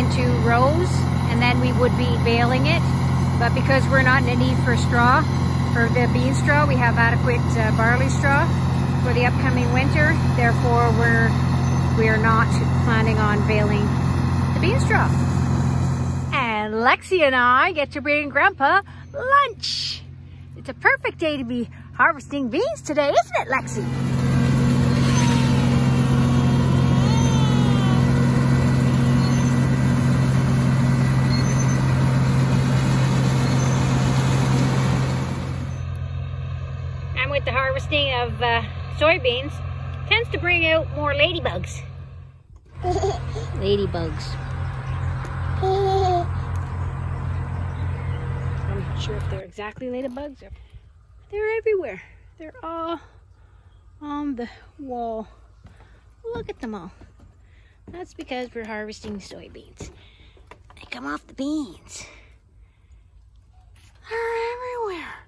into rows, and then we would be baling it. But because we're not in a need for straw, for the bean straw, we have adequate barley straw for the upcoming winter. Therefore, we are not planning on baling the bean straw. And Lexi and I get to bring Grandpa lunch. It's a perfect day to be harvesting beans today, isn't it, Lexi? And with the harvesting of soybeans, tends to bring out more ladybugs. Ladybugs. I'm not sure if they're exactly ladybugs or they're everywhere. They're all on the wall. Look at them all. That's because we're harvesting soybeans. They come off the beans. They're everywhere.